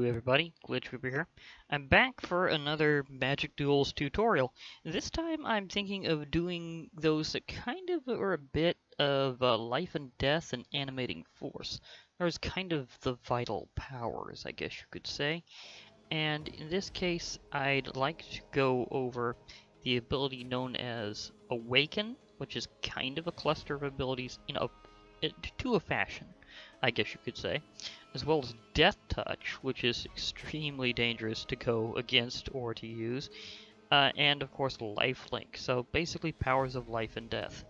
Everybody, Glitch Reaper here. I'm back for another Magic Duels tutorial. This time I'm thinking of doing those that kind of are a bit of life and death and animating force. There's kind of the vital powers, I guess you could say. And in this case, I'd like to go over the ability known as Awaken, which is kind of a cluster of abilities to a fashion, I guess you could say, as well as Deathtouch, which is extremely dangerous to go against or to use, and of course Lifelink, so basically powers of life and death.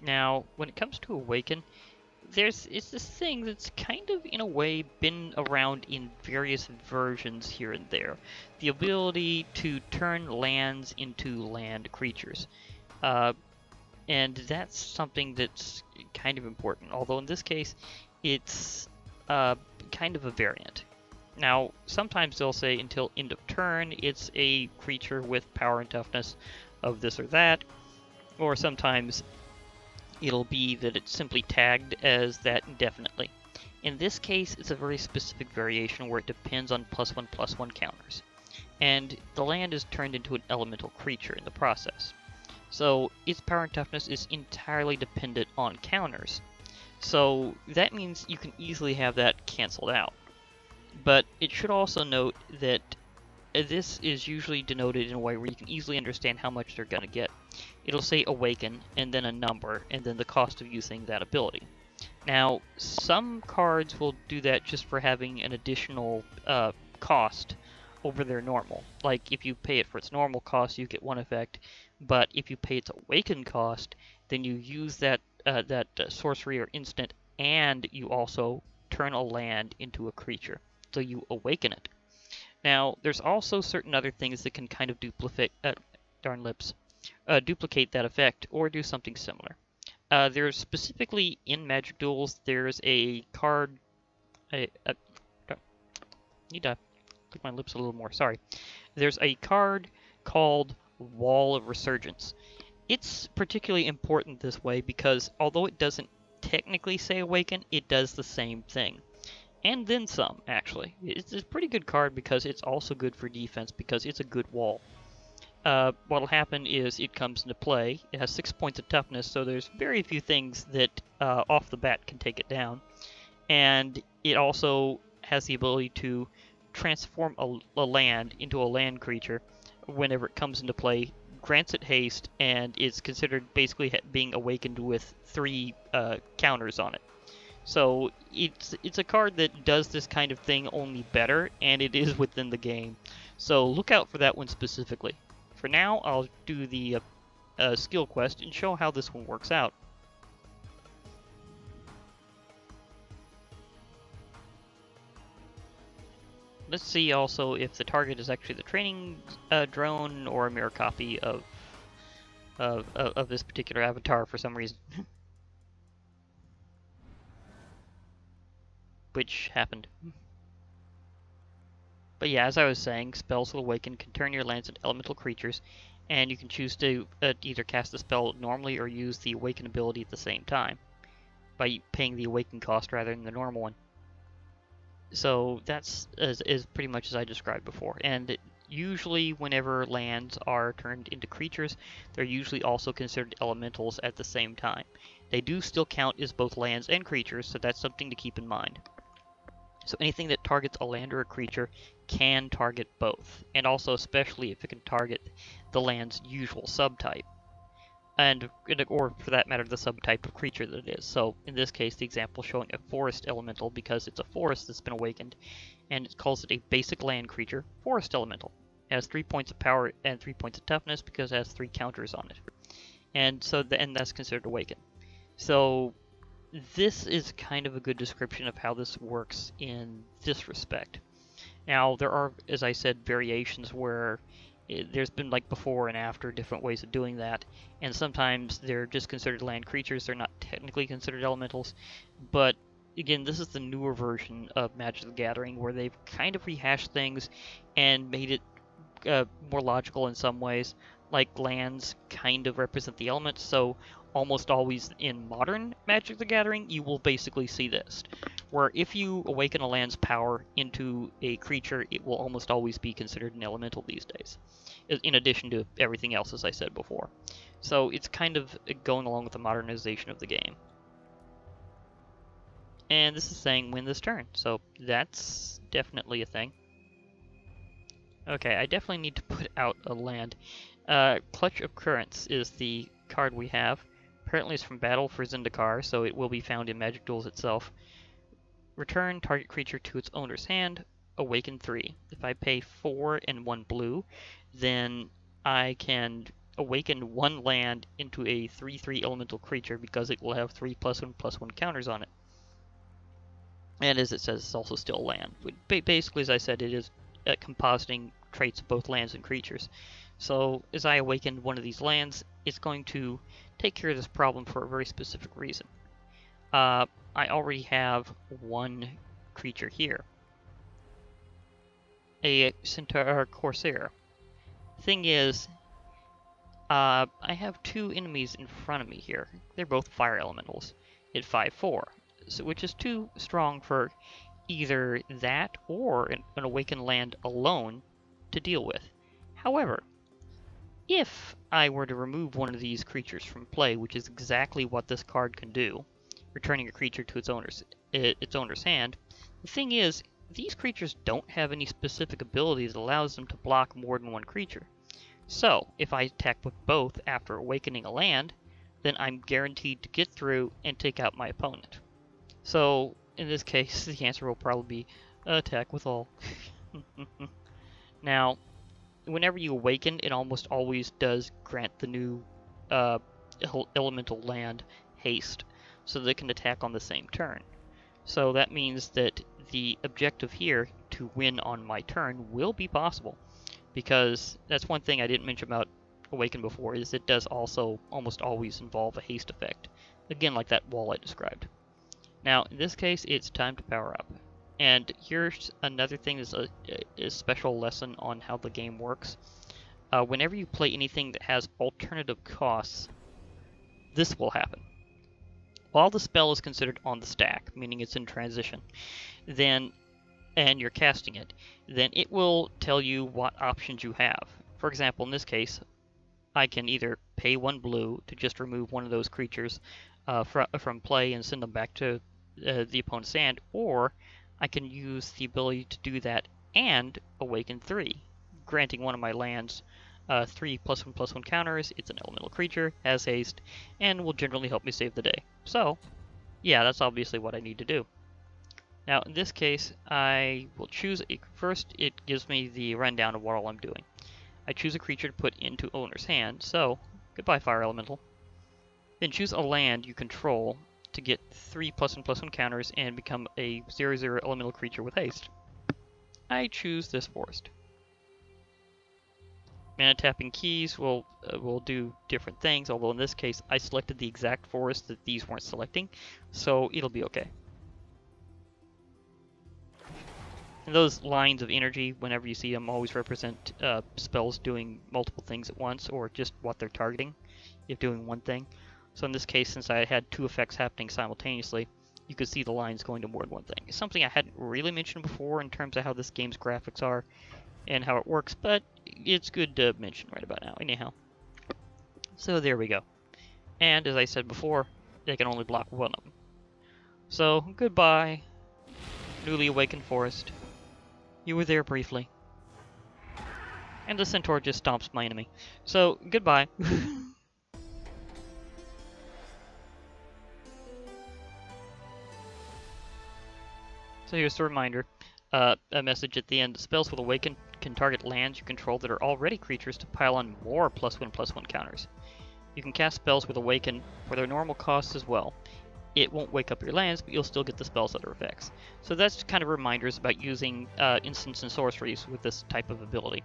Now, when it comes to Awaken, it's this thing that's kind of, in a way, been around in various versions here and there. The ability to turn lands into land creatures. And that's something that's kind of important, although in this case, it's kind of a variant. Now, sometimes they'll say until end of turn, it's a creature with power and toughness of this or that, or sometimes it'll be that it's simply tagged as that indefinitely. In this case, it's a very specific variation where it depends on +1/+1 counters, and the land is turned into an elemental creature in the process. So its power and toughness is entirely dependent on counters. So that means you can easily have that canceled out. But it should also note that this is usually denoted in a way where you can easily understand how much they're going to get. It'll say Awaken, and then a number, and then the cost of using that ability. Now, some cards will do that just for having an additional cost over their normal. Like, if you pay it for its normal cost, you get one effect, but if you pay its Awaken cost, then you use that sorcery or instant, and you also turn a land into a creature. So you Awaken it. Now, there's also certain other things that can kind of duplicate that effect, or do something similar. There's specifically in Magic Duels, there's a card. Need to click my lips a little more. Sorry. There's a card called Wall of Resurgence. It's particularly important this way because although it doesn't technically say Awaken, it does the same thing. And then some, actually. It's a pretty good card because it's also good for defense because it's a good wall. What'll happen is it comes into play. It has 6 points of toughness, so there's very few things that off the bat can take it down. And it also has the ability to transform a land into a land creature whenever it comes into play, grants it haste, and is considered basically being awakened with 3 counters on it. So it's a card that does this kind of thing only better, and it is within the game. So look out for that one specifically. For now, I'll do the skill quest and show how this one works out. Let's see also if the target is actually the training drone or a mirror copy of this particular avatar for some reason. Which happened. But yeah, as I was saying, spells will awaken can turn your lands into elemental creatures, and you can choose to either cast the spell normally or use the awaken ability at the same time by paying the awaken cost rather than the normal one. So that's is pretty much as I described before. And usually whenever lands are turned into creatures, they're usually also considered elementals at the same time. They do still count as both lands and creatures, so that's something to keep in mind. So anything that targets a land or a creature can target both, and also especially if it can target the land's usual subtype, or for that matter, the subtype of creature that it is. So in this case, the example is showing a forest elemental because it's a forest that's been awakened, and it calls it a basic land creature, forest elemental. It has 3 points of power and 3 points of toughness because it has 3 counters on it, and so that's considered awaken. So this is kind of a good description of how this works in this respect. Now, there are, as I said, variations where there's been like before and after different ways of doing that, and sometimes they're just considered land creatures. They're not technically considered elementals, but again, this is the newer version of Magic the Gathering where they've kind of rehashed things and made it more logical in some ways, like lands kind of represent the elements, so almost always in modern Magic the Gathering, you will basically see this, where if you awaken a land's power into a creature, it will almost always be considered an elemental these days, in addition to everything else, as I said before. So it's kind of going along with the modernization of the game. And this is saying win this turn, so that's definitely a thing. Okay, I definitely need to put out a land. Clutch of Currents is the card we have. Apparently it's from Battle for Zendikar, so it will be found in Magic Duels itself. Return target creature to its owner's hand, Awaken 3. If I pay 4 and 1 blue, then I can awaken one land into a 3/3 elemental creature because it will have 3+1/+1 counters on it. And as it says, it's also still land. Basically, as I said, it is compositing traits of both lands and creatures. So as I awaken one of these lands, it's going to take care of this problem for a very specific reason. I already have one creature here, a Centaur Corsair. Thing is, I have two enemies in front of me here. They're both fire elementals at 5/4, so, which is too strong for either that or an awakened land alone to deal with. However, if I were to remove one of these creatures from play, which is exactly what this card can do, returning a creature to its owner's hand, the thing is, these creatures don't have any specific ability that allows them to block more than one creature. So, if I attack with both after awakening a land, then I'm guaranteed to get through and take out my opponent. So, in this case, the answer will probably be attack with all. Now, whenever you awaken, it almost always does grant the new elemental land haste, so they can attack on the same turn. So that means that the objective here to win on my turn will be possible, because that's one thing I didn't mention about Awaken before, is it does also almost always involve a haste effect. Again, like that wall I described. Now, in this case, it's time to power up. And here's another thing that's a special lesson on how the game works. Whenever you play anything that has alternative costs, this will happen. While the spell is considered on the stack, meaning it's in transition, then and you're casting it, then it will tell you what options you have. For example, in this case, I can either pay 1 blue to just remove one of those creatures from play and send them back to the opponent's hand, or I can use the ability to do that and awaken 3, granting one of my lands 3+1/+1 counters. It's an elemental creature, has haste, and will generally help me save the day. So, yeah, that's obviously what I need to do. Now, in this case, I will choose first, it gives me the rundown of what all I'm doing. I choose a creature to put into owner's hand, so goodbye Fire Elemental. Then choose a land you control to get 3+1/+1 counters and become a 0/0 elemental creature with haste. I choose this forest. Mana tapping keys will do different things, although in this case I selected the exact forest that these weren't selecting, so it'll be okay. And those lines of energy, whenever you see them, always represent spells doing multiple things at once, or just what they're targeting, if doing one thing. So in this case, since I had 2 effects happening simultaneously, you could see the lines going to more than one thing. It's something I hadn't really mentioned before in terms of how this game's graphics are and how it works, but it's good to mention right about now, anyhow. So there we go. And as I said before, they can only block one of them. So, goodbye, newly awakened forest. You were there briefly. And the centaur just stomps my enemy. So, goodbye. So here's the reminder. A message at the end. Spells with Awaken can target lands you control that are already creatures to pile on more +1/+1 counters. You can cast spells with Awaken for their normal costs as well. It won't wake up your lands, but you'll still get the spell's other effects. So that's kind of reminders about using instants and sorceries with this type of ability.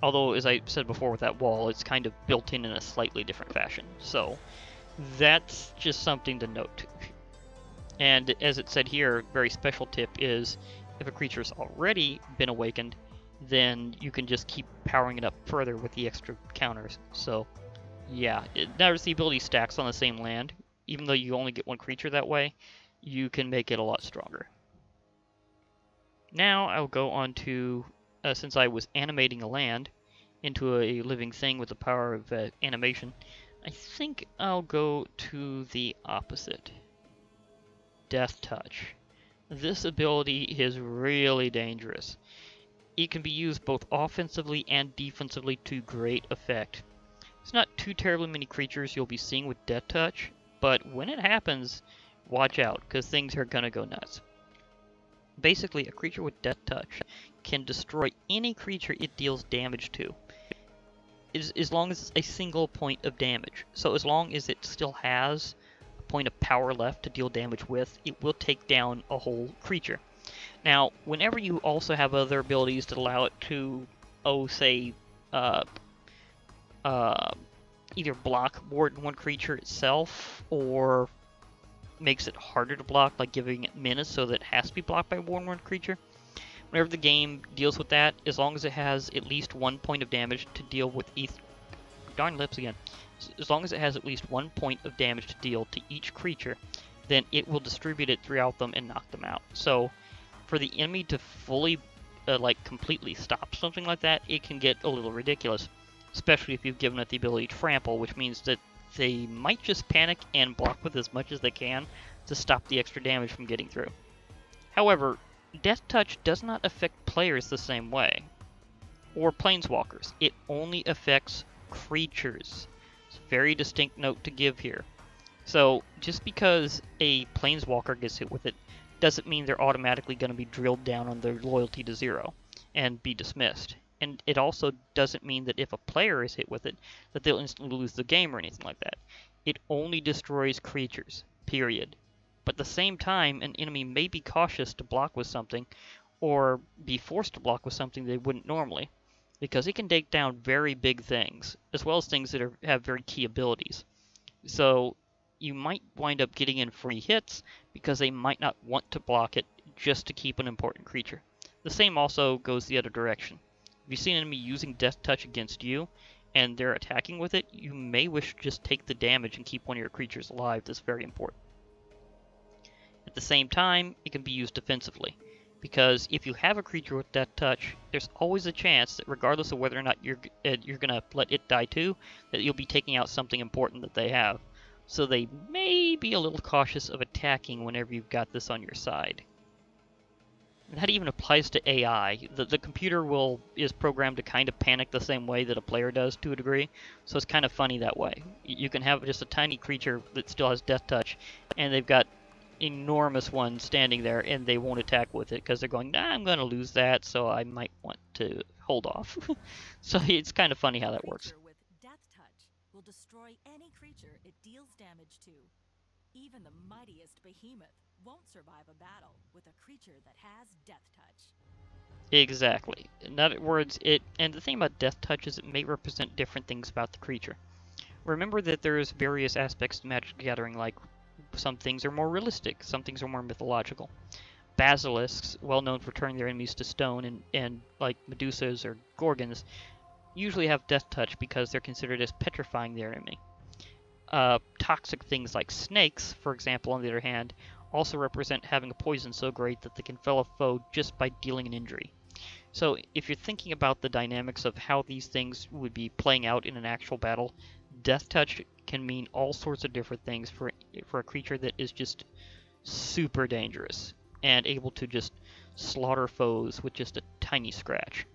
Although, as I said before with that wall, it's kind of built in a slightly different fashion. So that's just something to note. And as it said here, very special tip is if a creature's already been awakened, then you can just keep powering it up further with the extra counters. So, yeah, notice the ability stacks on the same land. Even though you only get one creature that way, you can make it a lot stronger. Now I'll go on to, since I was animating a land into a living thing with the power of animation, I think I'll go to the opposite. Deathtouch. This ability is really dangerous. It can be used both offensively and defensively to great effect. It's not too terribly many creatures you'll be seeing with Deathtouch, but when it happens, watch out, because things are gonna go nuts. Basically, a creature with Deathtouch can destroy any creature it deals damage to, as long as it's a single point of damage. So as long as it still has a point of power left to deal damage with, it will take down a whole creature. Now, whenever you also have other abilities that allow it to, say, either block more than one creature itself, or makes it harder to block, like giving it menace so that it has to be blocked by more than one creature. Whenever the game deals with that, as long as it has at least 1 point of damage to deal with each... Darn lips again. As long as it has at least 1 point of damage to deal to each creature, then it will distribute it throughout them and knock them out. So, for the enemy to fully, completely stop something like that, it can get a little ridiculous. Especially if you've given it the ability to trample, which means that they might just panic and block with as much as they can to stop the extra damage from getting through. However, Deathtouch does not affect players the same way, or planeswalkers. It only affects creatures. It's a very distinct note to give here. So, just because a planeswalker gets hit with it, doesn't mean they're automatically going to be drilled down on their loyalty to 0 and be dismissed. And it also doesn't mean that if a player is hit with it, that they'll instantly lose the game or anything like that. It only destroys creatures, period. But at the same time, an enemy may be cautious to block with something, or be forced to block with something they wouldn't normally, because it can take down very big things, as well as things that have very key abilities. So you might wind up getting in free hits, because they might not want to block it just to keep an important creature. The same also goes the other direction. If you see an enemy using Deathtouch against you, and they're attacking with it, you may wish to just take the damage and keep one of your creatures alive. That's very important. At the same time, it can be used defensively, because if you have a creature with Deathtouch, there's always a chance that regardless of whether or not you're going to let it die too, that you'll be taking out something important that they have. So they may be a little cautious of attacking whenever you've got this on your side. And that even applies to AI. The computer is programmed to kind of panic the same way that a player does to a degree, so it's kind of funny that way. You can have just a tiny creature that still has Deathtouch, and they've got enormous ones standing there, and they won't attack with it because they're going, nah, I'm going to lose that, so I might want to hold off. So it's kind of funny how that works. With Deathtouch will destroy any creature it deals damage to. Even the mightiest behemoth won't survive a battle with a creature that has Deathtouch. Exactly. In other words, and the thing about Deathtouch is it may represent different things about the creature. Remember that there's various aspects to Magic the Gathering, like some things are more realistic, some things are more mythological. Basilisks, well known for turning their enemies to stone, and like Medusas or Gorgons, usually have Deathtouch because they're considered as petrifying their enemy. Toxic things like snakes, for example, on the other hand, also represent having a poison so great that they can fell a foe just by dealing an injury. So if you're thinking about the dynamics of how these things would be playing out in an actual battle, Deathtouch can mean all sorts of different things for a creature that is just super dangerous and able to just slaughter foes with just a tiny scratch.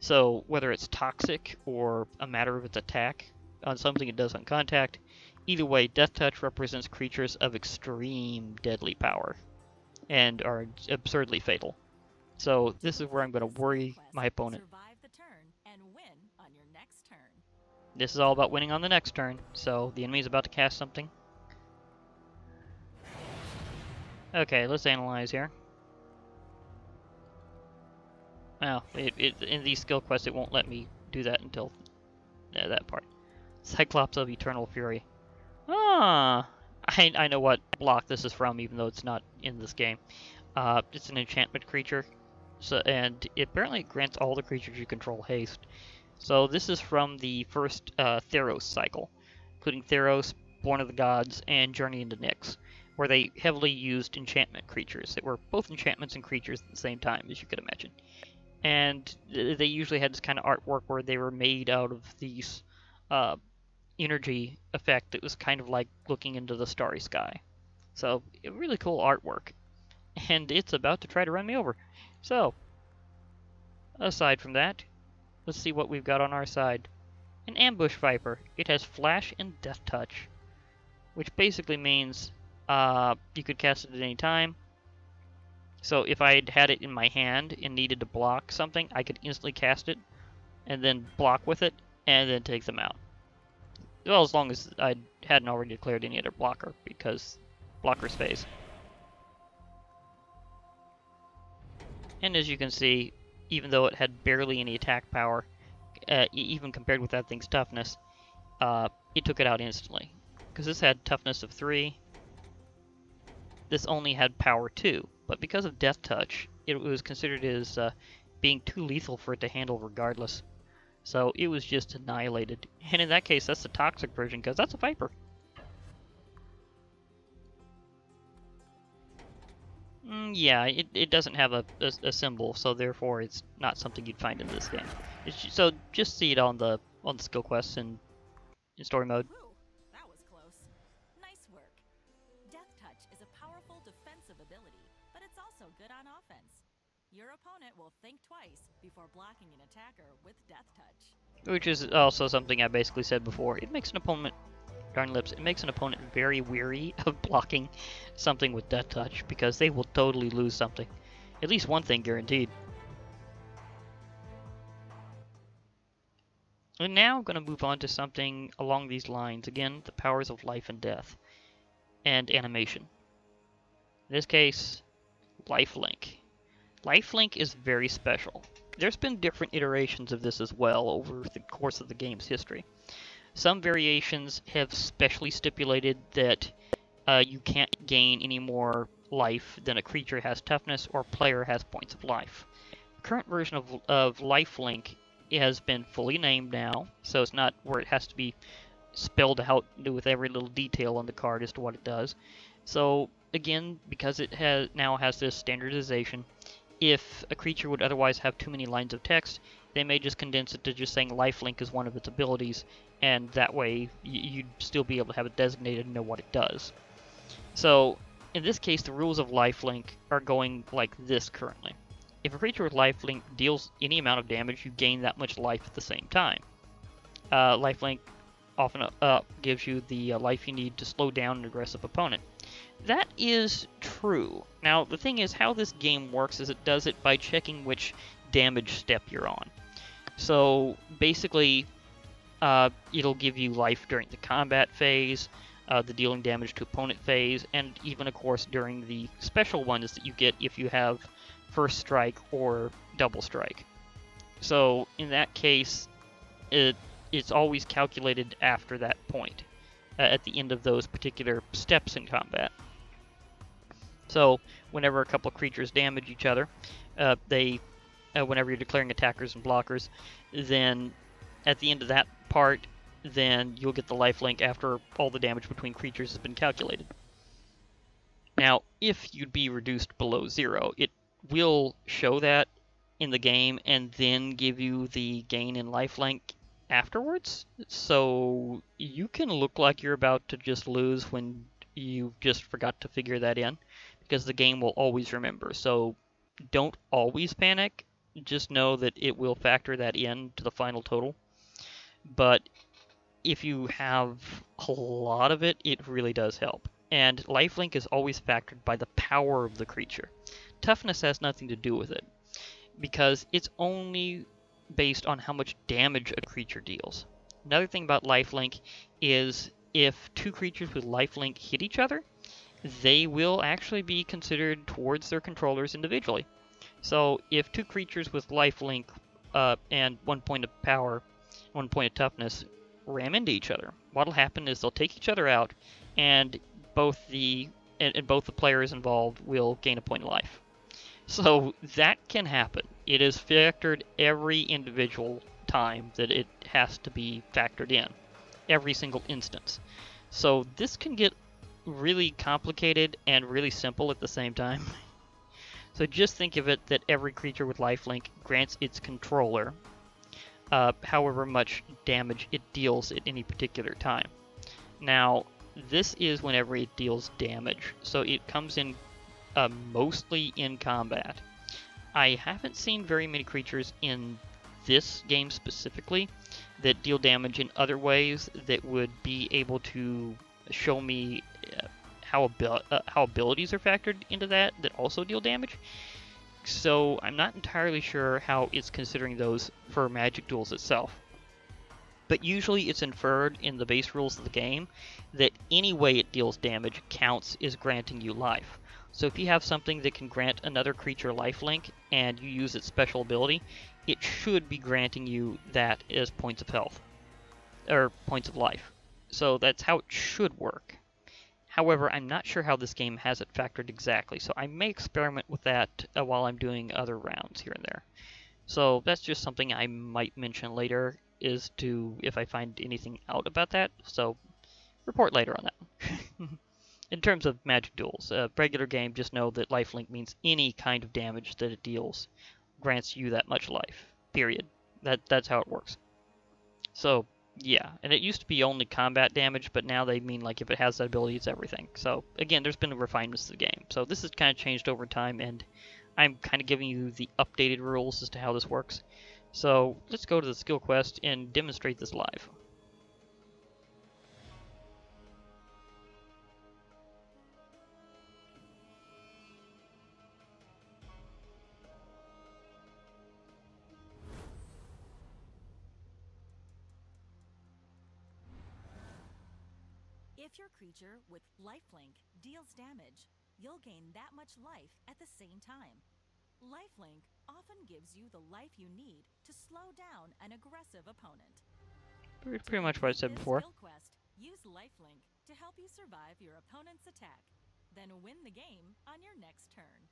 So whether it's toxic or a matter of its attack on something it does on contact, either way, Deathtouch represents creatures of extreme deadly power and are absurdly fatal. So this is where I'm going to worry my opponent. Survive the turn and win on your next turn. This is all about winning on the next turn. So the enemy's about to cast something. Okay, let's analyze here. Well, in these skill quests it won't let me do that until that part. Cyclops of Eternal Fury. Ah, I know what block this is from, even though it's not in this game. It's an enchantment creature, so and it apparently grants all the creatures you control haste. So this is from the first Theros cycle, including Theros, Born of the Gods, and Journey into Nyx, where they heavily used enchantment creatures that were both enchantments and creatures at the same time, as you could imagine. And they usually had this kind of artwork where they were made out of these energy effect that was kind of like looking into the starry sky. So, really cool artwork. And it's about to try to run me over. So, aside from that, let's see what we've got on our side. An Ambush Viper. It has Flash and Deathtouch, which basically means you could cast it at any time. So if I had it in my hand and needed to block something, I could instantly cast it and then block with it and then take them out. Well, as long as I hadn't already declared any other blocker, because blocker space. And as you can see, even though it had barely any attack power, even compared with that thing's toughness, it took it out instantly. Because this had toughness of 3, this only had power 2. But because of Deathtouch, it was considered as being too lethal for it to handle regardless. So it was just annihilated. And in that case, that's the toxic version, because that's a Viper. Yeah, it doesn't have a symbol, so therefore it's not something you'd find in this game. So just see it on the skill quests in story mode. Whew, that was close. Nice work. Deathtouch is a powerful defensive ability, but it's also good on offense. Your opponent will think twice before blocking an attacker with Deathtouch. Which is also something I basically said before. It makes an opponent, darn lips, it makes an opponent very weary of blocking something with Deathtouch, because they will totally lose something. At least one thing guaranteed. And now I'm going to move on to something along these lines. Again, the powers of life and death. And animation. In this case, Lifelink. Lifelink is very special. There's been different iterations of this as well over the course of the game's history. Some variations have specially stipulated that you can't gain any more life than a creature has toughness or player has points of life. The current version of Lifelink has been fully named now, so it's not where it has to be spelled out with every little detail on the card as to what it does. So again, because it now has this standardization, if a creature would otherwise have too many lines of text, they may just condense it to just saying Lifelink is one of its abilities, and that way you'd still be able to have it designated and know what it does. So in this case, the rules of Lifelink are going like this currently. If a creature with Lifelink deals any amount of damage, you gain that much life at the same time. Lifelink often gives you the life you need to slow down an aggressive opponent. That is true. Now, the thing is, how this game works is it does it by checking which damage step you're on. So, basically, it'll give you life during the combat phase, the dealing damage to opponent phase, and even, of course, during the special ones that you get if you have first strike or double strike. So, in that case, it's always calculated after that point, at the end of those particular steps in combat. So, whenever a couple of creatures damage each other, whenever you're declaring attackers and blockers, then at the end of that part, then you'll get the lifelink after all the damage between creatures has been calculated. Now, if you'd be reduced below 0, it will show that in the game and then give you the gain in lifelink afterwards. So you can look like you're about to just lose when you just forgot to figure that in, because the game will always remember. So don't always panic. Just know that it will factor that in to the final total. But if you have a lot of it, it really does help. And lifelink is always factored by the power of the creature. Toughness has nothing to do with it, because it's only based on how much damage a creature deals. Another thing about lifelink is if two creatures with lifelink hit each other, they will actually be considered towards their controllers individually. So if two creatures with lifelink and 1 point of power, 1 point of toughness ram into each other, what'll happen is they'll take each other out, and both the players involved will gain a point of life. So that can happen. It is factored every individual time that it has to be factored in, every single instance. So this can get really complicated and really simple at the same time. So just think of it that every creature with lifelink grants its controller however much damage it deals at any particular time. Now, this is whenever it deals damage, so it comes in mostly in combat. I haven't seen very many creatures in this game specifically that deal damage in other ways that would be able to show me how abilities are factored into that also deal damage. So I'm not entirely sure how it's considering those for Magic Duels itself. But usually it's inferred in the base rules of the game that any way it deals damage counts as granting you life. So if you have something that can grant another creature lifelink and you use its special ability, it should be granting you that as points of health, or points of life. So that's how it should work. However, I'm not sure how this game has it factored exactly, so I may experiment with that while I'm doing other rounds here and there. So that's just something I might mention later, is to if I find anything out about that. So report later on that. In terms of Magic Duels, a regular game, just know that lifelink means any kind of damage that it deals grants you that much life. Period. That's how it works. So yeah, and it used to be only combat damage, but now they mean like if it has that ability, it's everything. So again, there's been refinements to the game. So this has kind of changed over time, and I'm kind of giving you the updated rules as to how this works. So let's go to the skill quest and demonstrate this live. If your creature with lifelink deals damage, you'll gain that much life at the same time. Lifelink often gives you the life you need to slow down an aggressive opponent. Pretty much what I said before. Skill quest, use lifelink to help you survive your opponent's attack, then win the game on your next turn.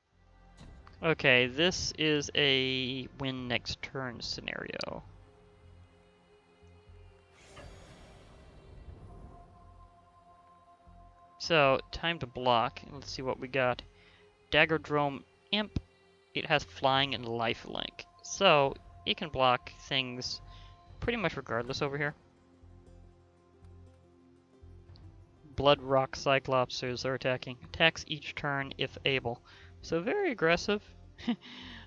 Okay, this is a win next turn scenario. So, time to block. Let's see what we got. Daggerdrome Imp. It has flying and lifelink. So, it can block things pretty much regardless over here. Blood Rock Cyclopses are attacking. Attacks each turn if able. So very aggressive.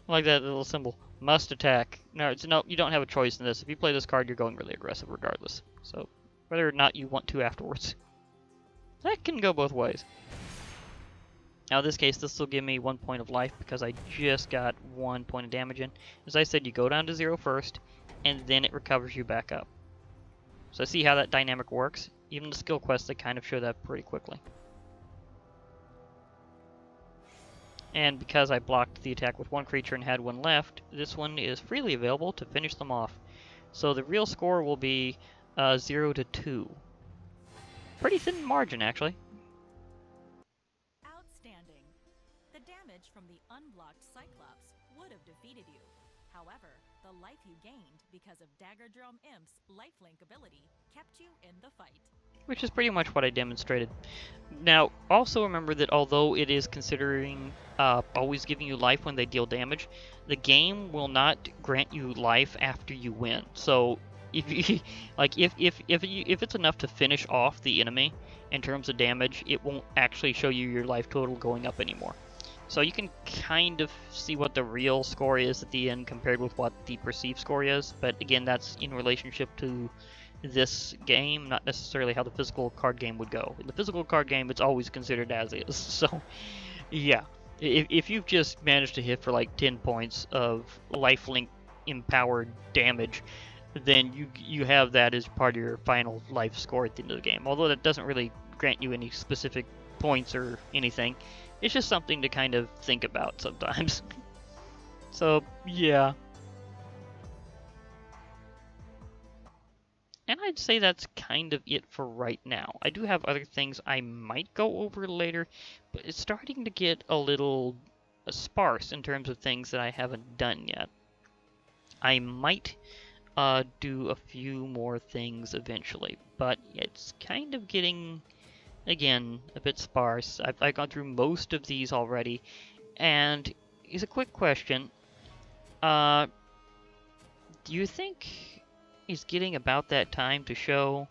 Like that little symbol. Must attack. No, you don't have a choice in this. If you play this card, you're going really aggressive regardless. So, whether or not you want to afterwards. That can go both ways. Now in this case, this will give me 1 point of life because I just got 1 point of damage in. As I said, you go down to 0 first, and then it recovers you back up. So see how that dynamic works? Even the skill quests, they kind of show that pretty quickly. And because I blocked the attack with one creature and had one left, this one is freely available to finish them off. So the real score will be 0 to 2. Pretty thin margin, actually. Outstanding. The damage from the unblocked Cyclops would have defeated you. However, the life you gained because of Daggerdrome Imp's lifelink ability kept you in the fight. Which is pretty much what I demonstrated. Now, also remember that although it is considering always giving you life when they deal damage, the game will not grant you life after you win. So, if you, like if it's enough to finish off the enemy in terms of damage, it won't actually show you your life total going up anymore. So you can kind of see what the real score is at the end compared with what the perceived score is. But again, that's in relationship to this game, not necessarily how the physical card game would go. In the physical card game, it's always considered as is. So, yeah. If you've just managed to hit for like 10 points of lifelink empowered damage, then you have that as part of your final life score at the end of the game. Although that doesn't really grant you any specific points or anything. It's just something to kind of think about sometimes. So, yeah. And I'd say that's kind of it for right now. I do have other things I might go over later, but it's starting to get a little sparse in terms of things that I haven't done yet. I might do a few more things eventually. But it's kind of getting, again, a bit sparse. I've gone through most of these already, and here's a quick question. Do you think it's getting about that time to show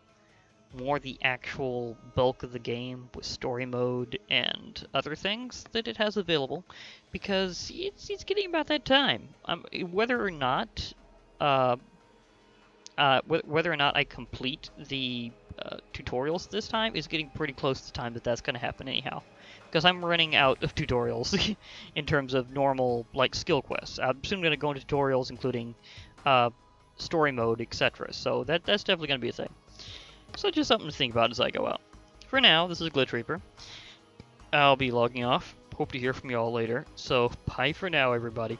more the actual bulk of the game with story mode and other things that it has available? Because it's getting about that time. Whether or not whether or not I complete the tutorials this time is getting pretty close to the time that that's going to happen anyhow. Because I'm running out of tutorials in terms of normal, like, skill quests. I'm soon going to go into tutorials including story mode, etc. So that's definitely going to be a thing. So just something to think about as I go out. For now, this is Glitch Reaper. I'll be logging off. Hope to hear from you all later. So bye for now, everybody.